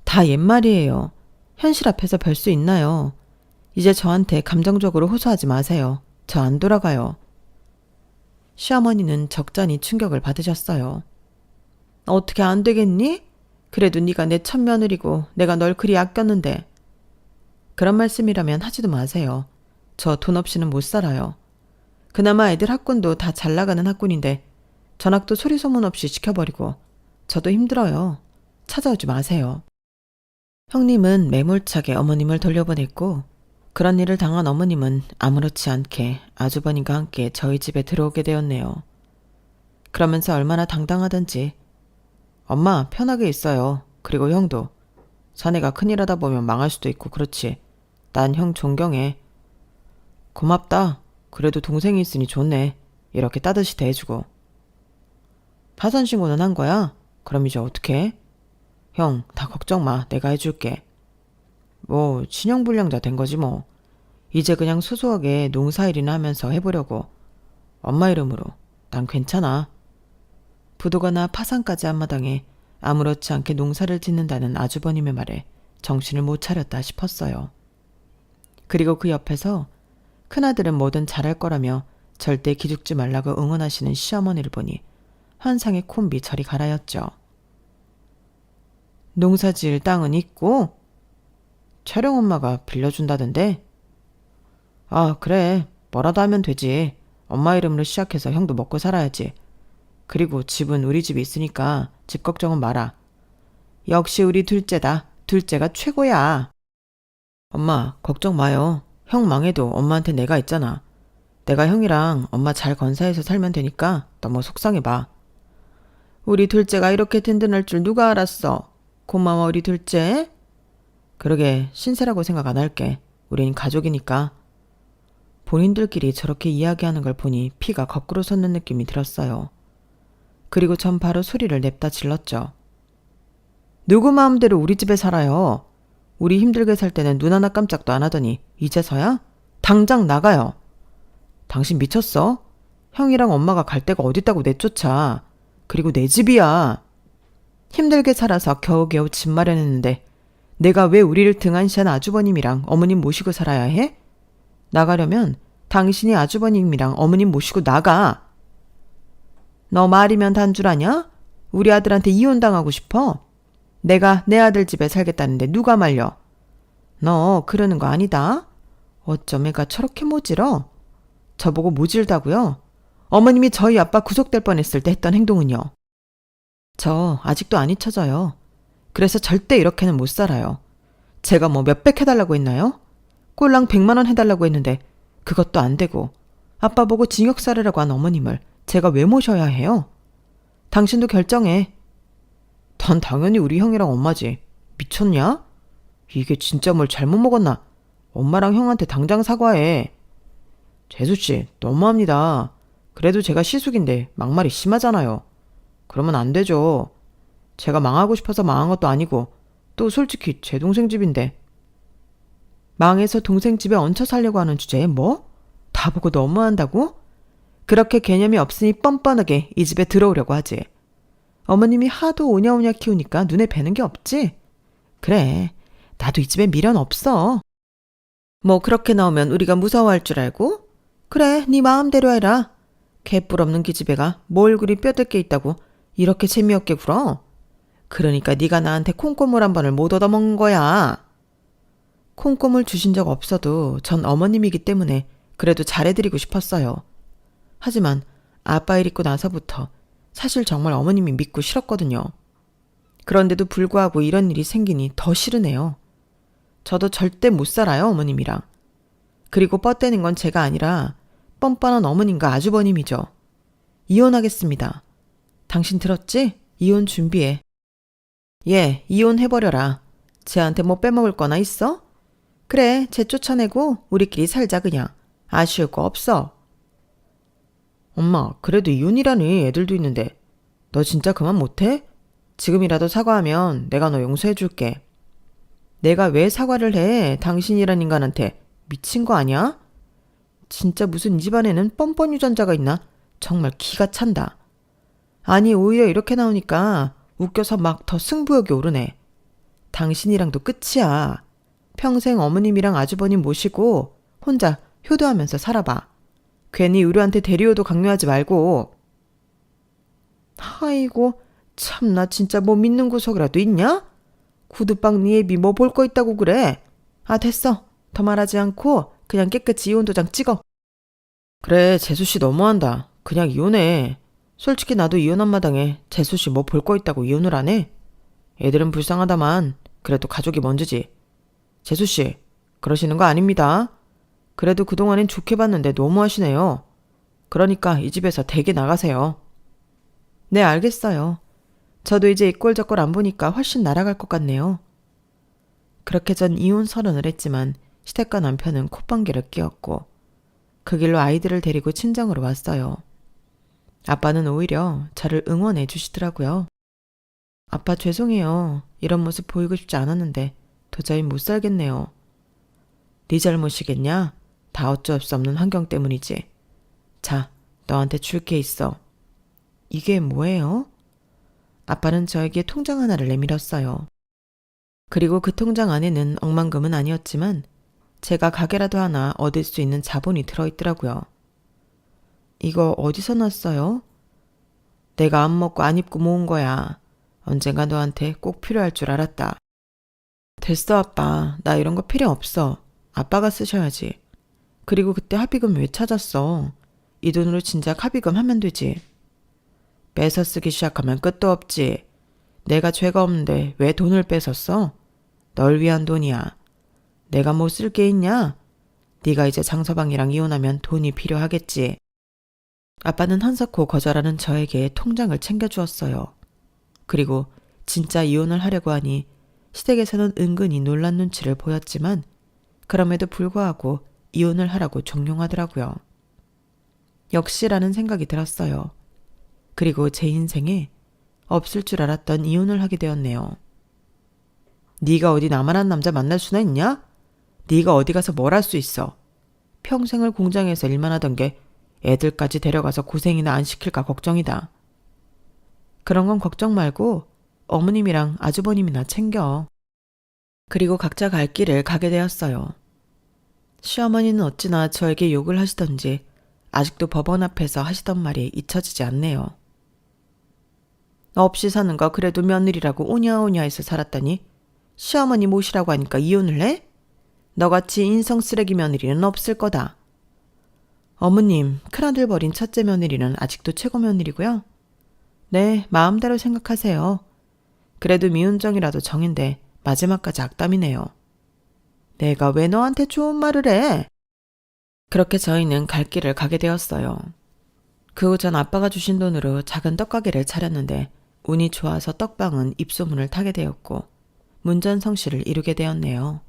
다 옛말이에요. 현실 앞에서 별 수 있나요? 이제 저한테 감정적으로 호소하지 마세요. 저 안 돌아가요. 시어머니는 적잖이 충격을 받으셨어요. 어떻게 안 되겠니? 그래도 네가 내 첫며느리고 내가 널 그리 아꼈는데. 그런 말씀이라면 하지도 마세요. 저 돈 없이는 못 살아요. 그나마 애들 학군도 다 잘 나가는 학군인데 전학도 소리 소문 없이 시켜버리고 저도 힘들어요. 찾아오지 마세요. 형님은 매몰차게 어머님을 돌려보냈고 그런 일을 당한 어머님은 아무렇지 않게 아주버님과 함께 저희 집에 들어오게 되었네요. 그러면서 얼마나 당당하던지 엄마 편하게 있어요. 그리고 형도. 자네가 큰일 하다 보면 망할 수도 있고 그렇지. 난 형 존경해. 고맙다. 그래도 동생이 있으니 좋네. 이렇게 따뜻이 대해주고. 파산 신고는 한 거야? 그럼 이제 어떡해? 형, 다 걱정 마. 내가 해줄게. 뭐 신용불량자 된 거지 뭐. 이제 그냥 소소하게 농사일이나 하면서 해보려고. 엄마 이름으로. 난 괜찮아. 부도가 파산까지 한마당에 아무렇지 않게 농사를 짓는다는 아주버님의 말에 정신을 못 차렸다 싶었어요. 그리고 그 옆에서 큰아들은 뭐든 잘할 거라며 절대 기죽지 말라고 응원하시는 시어머니를 보니 환상의 콤비 저리 가라였죠. 농사지을 땅은 있고 촬영 엄마가 빌려준다던데. 아 그래 뭐라도 하면 되지. 엄마 이름으로 시작해서 형도 먹고 살아야지. 그리고 집은 우리 집이 있으니까 집 걱정은 마라. 역시 우리 둘째다. 둘째가 최고야. 엄마 걱정 마요. 형 망해도 엄마한테 내가 있잖아. 내가 형이랑 엄마 잘 건사해서 살면 되니까 너무 속상해봐. 우리 둘째가 이렇게 든든할 줄 누가 알았어. 고마워 우리 둘째. 그러게 신세라고 생각 안 할게. 우린 가족이니까. 본인들끼리 저렇게 이야기하는 걸 보니 피가 거꾸로 솟는 느낌이 들었어요. 그리고 전 바로 소리를 냅다 질렀죠. 누구 마음대로 우리 집에 살아요. 우리 힘들게 살 때는 눈 하나 깜짝도 안 하더니 이제서야? 당장 나가요. 당신 미쳤어? 형이랑 엄마가 갈 데가 어딨다고 내쫓아. 그리고 내 집이야. 힘들게 살아서 겨우겨우 집 마련했는데 내가 왜 우리를 등한시한 아주버님이랑 어머님 모시고 살아야 해? 나가려면 당신이 아주버님이랑 어머님 모시고 나가. 너 말이면 단 줄 아냐? 우리 아들한테 이혼당하고 싶어? 내가 내 아들 집에 살겠다는데 누가 말려? 너 그러는 거 아니다. 어쩜 애가 저렇게 모질어? 저보고 모질다고요? 어머님이 저희 아빠 구속될 뻔했을 때 했던 행동은요? 저 아직도 안 잊혀져요. 그래서 절대 이렇게는 못 살아요. 제가 뭐 몇백 해달라고 했나요? 꼴랑 100만 원 해달라고 했는데 그것도 안 되고 아빠 보고 징역 살으라고 한 어머님을 제가 왜 모셔야 해요? 당신도 결정해. 난 당연히 우리 형이랑 엄마지. 미쳤냐? 이게 진짜 뭘 잘못 먹었나? 엄마랑 형한테 당장 사과해. 재수씨 너무합니다. 그래도 제가 시숙인데 막말이 심하잖아요. 그러면 안 되죠. 제가 망하고 싶어서 망한 것도 아니고 또 솔직히 제 동생 집인데. 망해서 동생 집에 얹혀 살려고 하는 주제에 뭐? 다 보고 너무한다고? 그렇게 개념이 없으니 뻔뻔하게 이 집에 들어오려고 하지. 어머님이 하도 오냐오냐 키우니까 눈에 뵈는 게 없지? 그래, 나도 이 집에 미련 없어. 뭐 그렇게 나오면 우리가 무서워할 줄 알고? 그래, 네 마음대로 해라. 개뿔 없는 기집애가 뭘 그리 뼈들게 있다고 이렇게 재미없게 굴어? 그러니까 네가 나한테 콩고물 한 번을 못 얻어먹은 거야. 콩고물 주신 적 없어도 전 어머님이기 때문에 그래도 잘해드리고 싶었어요. 하지만 아빠 일 있고 나서부터 사실 정말 어머님이 믿고 싫었거든요. 그런데도 불구하고 이런 일이 생기니 더 싫으네요. 저도 절대 못 살아요, 어머님이랑. 그리고 뻗대는 건 제가 아니라 뻔뻔한 어머님과 아주버님이죠. 이혼하겠습니다. 당신 들었지? 이혼 준비해. 예, 이혼해버려라. 쟤한테 뭐 빼먹을 거나 있어? 그래, 쟤 쫓아내고 우리끼리 살자 그냥. 아쉬울 거 없어. 엄마, 그래도 이혼이라니 애들도 있는데. 너 진짜 그만 못해? 지금이라도 사과하면 내가 너 용서해줄게. 내가 왜 사과를 해? 당신이란 인간한테. 미친 거 아니야? 진짜 무슨 이 집안에는 뻔뻔 유전자가 있나? 정말 기가 찬다. 아니, 오히려 이렇게 나오니까 웃겨서 막 더 승부욕이 오르네. 당신이랑도 끝이야. 평생 어머님이랑 아주버님 모시고 혼자 효도하면서 살아봐. 괜히 의료한테 대리효도 강요하지 말고. 아이고, 참 나 진짜 뭐 믿는 구석이라도 있냐? 구두방 네 애비 뭐 볼 거 있다고 그래? 아, 됐어. 더 말하지 않고 그냥 깨끗이 이혼 도장 찍어. 그래, 재수씨 너무한다. 그냥 이혼해. 솔직히 나도 이혼한 마당에 재수씨 뭐 볼 거 있다고 이혼을 안 해? 애들은 불쌍하다만 그래도 가족이 먼저지. 재수씨, 그러시는 거 아닙니다. 그래도 그동안엔 좋게 봤는데 너무하시네요. 그러니까 이 집에서 대기 나가세요. 네, 알겠어요. 저도 이제 이꼴저꼴 안 보니까 훨씬 날아갈 것 같네요. 그렇게 전 이혼 선언을 했지만 시댁과 남편은 콧방귀를 뀌었고 그 길로 아이들을 데리고 친정으로 왔어요. 아빠는 오히려 저를 응원해 주시더라고요. 아빠 죄송해요. 이런 모습 보이고 싶지 않았는데 도저히 못 살겠네요. 네 잘못이겠냐? 다 어쩔 수 없는 환경 때문이지. 자, 너한테 줄 게 있어. 이게 뭐예요? 아빠는 저에게 통장 하나를 내밀었어요. 그리고 그 통장 안에는 억만금은 아니었지만 제가 가게라도 하나 얻을 수 있는 자본이 들어있더라고요. 이거 어디서 났어요? 내가 안 먹고 안 입고 모은 거야. 언젠가 너한테 꼭 필요할 줄 알았다. 됐어, 아빠. 나 이런 거 필요 없어. 아빠가 쓰셔야지. 그리고 그때 합의금 왜 찾았어? 이 돈으로 진작 합의금 하면 되지. 뺏어 쓰기 시작하면 끝도 없지. 내가 죄가 없는데 왜 돈을 뺏었어? 널 위한 돈이야. 내가 뭐 쓸 게 있냐? 네가 이제 장서방이랑 이혼하면 돈이 필요하겠지. 아빠는 한사코 거절하는 저에게 통장을 챙겨주었어요. 그리고 진짜 이혼을 하려고 하니 시댁에서는 은근히 놀란 눈치를 보였지만 그럼에도 불구하고 이혼을 하라고 종용하더라고요. 역시라는 생각이 들었어요. 그리고 제 인생에 없을 줄 알았던 이혼을 하게 되었네요. 네가 어디 나만한 남자 만날 수나 있냐? 네가 어디 가서 뭘 할 수 있어? 평생을 공장에서 일만 하던 게 애들까지 데려가서 고생이나 안 시킬까 걱정이다. 그런 건 걱정 말고 어머님이랑 아주버님이나 챙겨. 그리고 각자 갈 길을 가게 되었어요. 시어머니는 어찌나 저에게 욕을 하시던지 아직도 법원 앞에서 하시던 말이 잊혀지지 않네요. 없이 사는 거 그래도 며느리라고 오냐오냐해서 살았다니 시어머니 모시라고 하니까 이혼을 해? 너같이 인성 쓰레기 며느리는 없을 거다. 어머님, 큰아들 버린 첫째 며느리는 아직도 최고 며느리고요. 네, 마음대로 생각하세요. 그래도 미운정이라도 정인데 마지막까지 악담이네요. 내가 왜 너한테 좋은 말을 해? 그렇게 저희는 갈 길을 가게 되었어요. 그 후 전 아빠가 주신 돈으로 작은 떡가게를 차렸는데 운이 좋아서 떡방은 입소문을 타게 되었고 문전성시를 이루게 되었네요.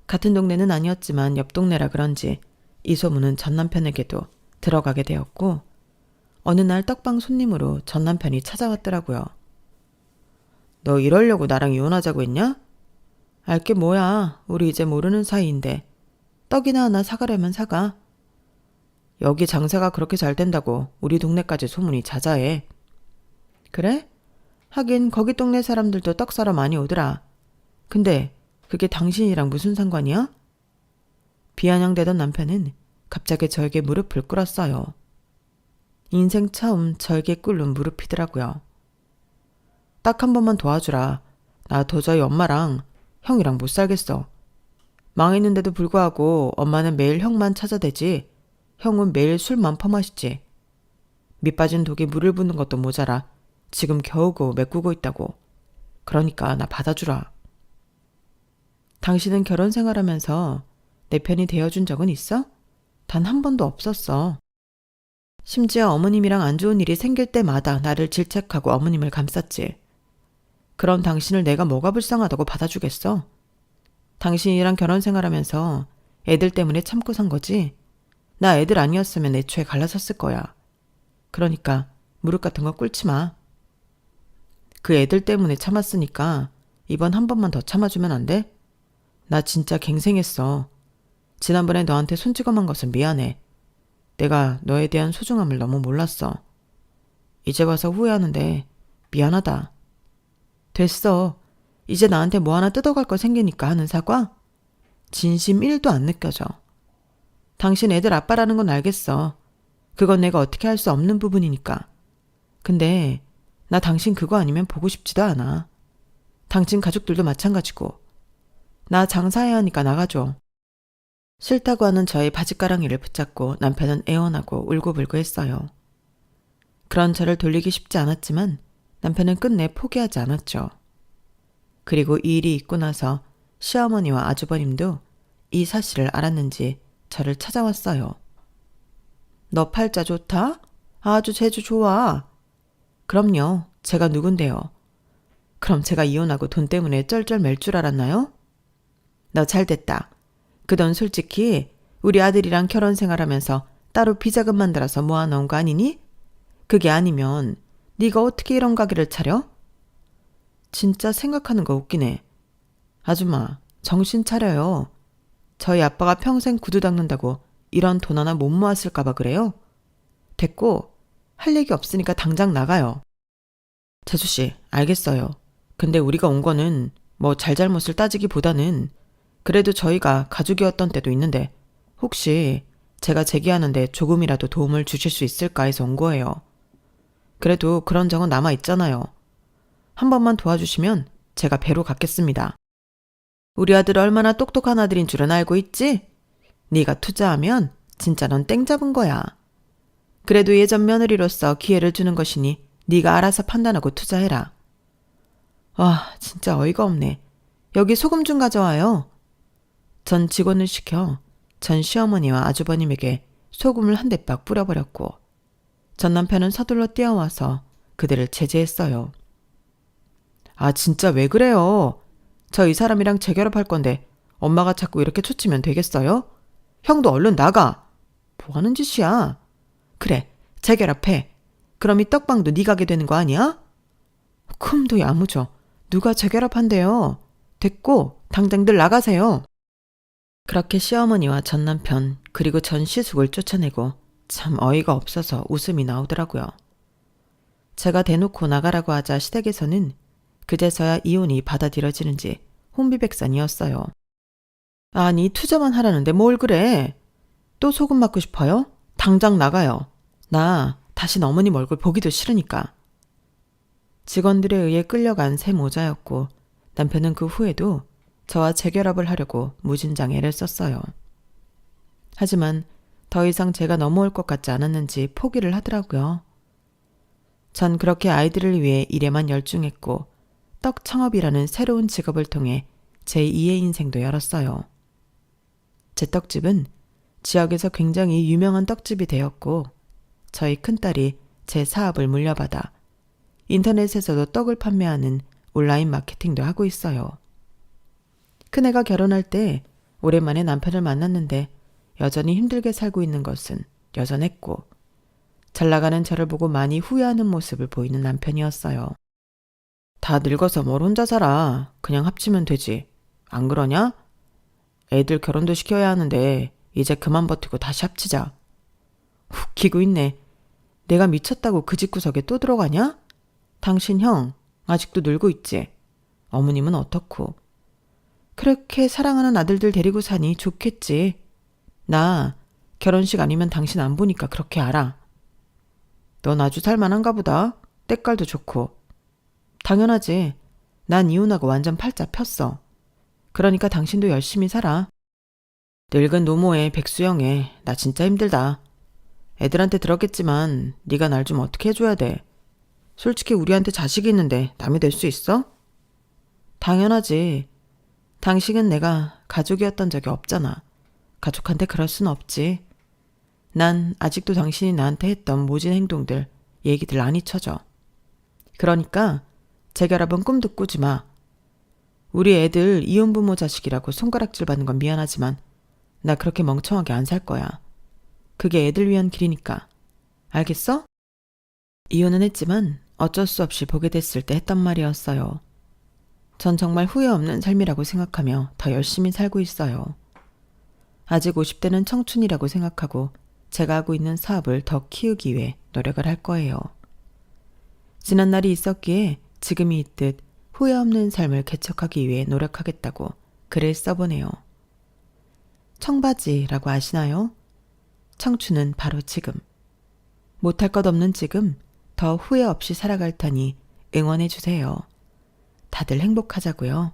같은 동네는 아니었지만 옆 동네라 그런지 이 소문은 전남편에게도 들어가게 되었고 어느 날 떡방 손님으로 전남편이 찾아왔더라고요. 너 이러려고 나랑 이혼하자고 했냐? 알게 뭐야. 우리 이제 모르는 사이인데 떡이나 하나 사가려면 사가. 여기 장사가 그렇게 잘 된다고 우리 동네까지 소문이 자자해. 그래? 하긴 거기 동네 사람들도 떡 사러 많이 오더라. 근데 그게 당신이랑 무슨 상관이야? 비아냥대던 남편은 갑자기 저에게 무릎을 꿇었어요. 인생 처음 저에게 꿇는 무릎이더라고요. 딱 한 번만 도와주라. 나 도저히 엄마랑 형이랑 못 살겠어. 망했는데도 불구하고 엄마는 매일 형만 찾아대지. 형은 매일 술만 퍼마시지. 밑빠진 독에 물을 붓는 것도 모자라 지금 겨우고 메꾸고 있다고. 그러니까 나 받아주라. 당신은 결혼 생활하면서 내 편이 되어준 적은 있어? 단 한 번도 없었어. 심지어 어머님이랑 안 좋은 일이 생길 때마다 나를 질책하고 어머님을 감쌌지. 그럼 당신을 내가 뭐가 불쌍하다고 받아주겠어? 당신이랑 결혼 생활하면서 애들 때문에 참고 산 거지? 나 애들 아니었으면 애초에 갈라섰을 거야. 그러니까 무릎 같은 거 꿇지 마. 그 애들 때문에 참았으니까 이번 한 번만 더 참아주면 안 돼? 나 진짜 갱생했어. 지난번에 너한테 손찌검한 것은 미안해. 내가 너에 대한 소중함을 너무 몰랐어. 이제 와서 후회하는데 미안하다. 됐어. 이제 나한테 뭐 하나 뜯어갈 거 생기니까 하는 사과? 진심 1도 안 느껴져. 당신 애들 아빠라는 건 알겠어. 그건 내가 어떻게 할 수 없는 부분이니까. 근데 나 당신 그거 아니면 보고 싶지도 않아. 당신 가족들도 마찬가지고. 나 장사해야 하니까 나가줘. 싫다고 하는 저의 바짓가랑이를 붙잡고 남편은 애원하고 울고불고 했어요. 그런 저를 돌리기 쉽지 않았지만 남편은 끝내 포기하지 않았죠. 그리고 이 일이 있고 나서 시어머니와 아주버님도 이 사실을 알았는지 저를 찾아왔어요. 너 팔자 좋다? 아주 재주 좋아. 그럼요. 제가 누군데요. 그럼 제가 이혼하고 돈 때문에 쩔쩔 맬 줄 알았나요? 너 잘됐다. 그 돈 솔직히 우리 아들이랑 결혼 생활하면서 따로 비자금 만들어서 모아놓은 거 아니니? 그게 아니면 네가 어떻게 이런 가게를 차려? 진짜 생각하는 거 웃기네. 아줌마, 정신 차려요. 저희 아빠가 평생 구두 닦는다고 이런 돈 하나 못 모았을까 봐 그래요? 됐고, 할 얘기 없으니까 당장 나가요. 재수씨, 알겠어요. 근데 우리가 온 거는 뭐 잘잘못을 따지기보다는 그래도 저희가 가족이었던 때도 있는데 혹시 제가 제기하는데 조금이라도 도움을 주실 수 있을까 해서 온 거예요. 그래도 그런 적은 남아있잖아요. 한 번만 도와주시면 제가 배로 갚겠습니다. 우리 아들 얼마나 똑똑한 아들인 줄은 알고 있지? 네가 투자하면 진짜 넌 땡 잡은 거야. 그래도 예전 며느리로서 기회를 주는 것이니 네가 알아서 판단하고 투자해라. 와, 진짜 어이가 없네. 여기 소금 좀 가져와요. 전 직원을 시켜 전 시어머니와 아주버님에게 소금을 한 대박 뿌려버렸고 전 남편은 서둘러 뛰어와서 그들을 제재했어요. 아, 진짜 왜 그래요? 저 이 사람이랑 재결합할 건데 엄마가 자꾸 이렇게 초치면 되겠어요? 형도 얼른 나가. 뭐 하는 짓이야? 그래, 재결합해. 그럼 이 떡방도 네 가게 되는 거 아니야? 쿰도 야무져. 누가 재결합한대요. 됐고 당장들 나가세요. 그렇게 시어머니와 전 남편 그리고 전 시숙을 쫓아내고 참 어이가 없어서 웃음이 나오더라고요. 제가 대놓고 나가라고 하자 시댁에서는 그제서야 이혼이 받아들여지는지 혼비백산이었어요. 아니, 투자만 하라는데 뭘 그래? 또 소금 맞고 싶어요? 당장 나가요. 나 다신 어머님 얼굴 보기도 싫으니까. 직원들에 의해 끌려간 새 모자였고 남편은 그 후에도 저와 재결합을 하려고 무진장 애를 썼어요. 하지만 더 이상 제가 넘어올 것 같지 않았는지 포기를 하더라고요. 전 그렇게 아이들을 위해 일에만 열중했고 떡창업이라는 새로운 직업을 통해 제 2의 인생도 열었어요. 제 떡집은 지역에서 굉장히 유명한 떡집이 되었고 저희 큰딸이 제 사업을 물려받아 인터넷에서도 떡을 판매하는 온라인 마케팅도 하고 있어요. 큰애가 결혼할 때 오랜만에 남편을 만났는데 여전히 힘들게 살고 있는 것은 여전했고 잘 나가는 저를 보고 많이 후회하는 모습을 보이는 남편이었어요. 다 늙어서 뭘 혼자 살아. 그냥 합치면 되지. 안 그러냐? 애들 결혼도 시켜야 하는데 이제 그만 버티고 다시 합치자. 웃기고 있네. 내가 미쳤다고 그 집구석에 또 들어가냐? 당신 형 아직도 놀고 있지. 어머님은 어떻고. 그렇게 사랑하는 아들들 데리고 사니 좋겠지. 나 결혼식 아니면 당신 안 보니까 그렇게 알아. 넌 아주 살만한가 보다. 때깔도 좋고. 당연하지. 난 이혼하고 완전 팔자 폈어. 그러니까 당신도 열심히 살아. 늙은 노모의 백수영애, 나 진짜 힘들다. 애들한테 들었겠지만 네가 날 좀 어떻게 해줘야 돼. 솔직히 우리한테 자식이 있는데 남이 될 수 있어? 당연하지. 당신은 내가 가족이었던 적이 없잖아. 가족한테 그럴 순 없지. 난 아직도 당신이 나한테 했던 모진 행동들, 얘기들 안 잊혀져. 그러니까 재결합은 꿈도 꾸지 마. 우리 애들 이혼부모 자식이라고 손가락질 받는 건 미안하지만 나 그렇게 멍청하게 안 살 거야. 그게 애들 위한 길이니까. 알겠어? 이혼은 했지만 어쩔 수 없이 보게 됐을 때 했던 말이었어요. 전 정말 후회 없는 삶이라고 생각하며 더 열심히 살고 있어요. 아직 50대는 청춘이라고 생각하고 제가 하고 있는 사업을 더 키우기 위해 노력을 할 거예요. 지난 날이 있었기에 지금이 있듯 후회 없는 삶을 개척하기 위해 노력하겠다고 글을 써보네요. 청바지라고 아시나요? 청춘은 바로 지금. 못할 것 없는 지금 더 후회 없이 살아갈 테니 응원해주세요. 다들 행복하자고요.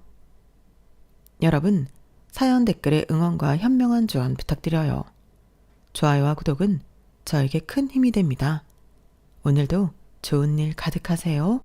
여러분, 사연 댓글에 응원과 현명한 조언 부탁드려요. 좋아요와 구독은 저에게 큰 힘이 됩니다. 오늘도 좋은 일 가득하세요.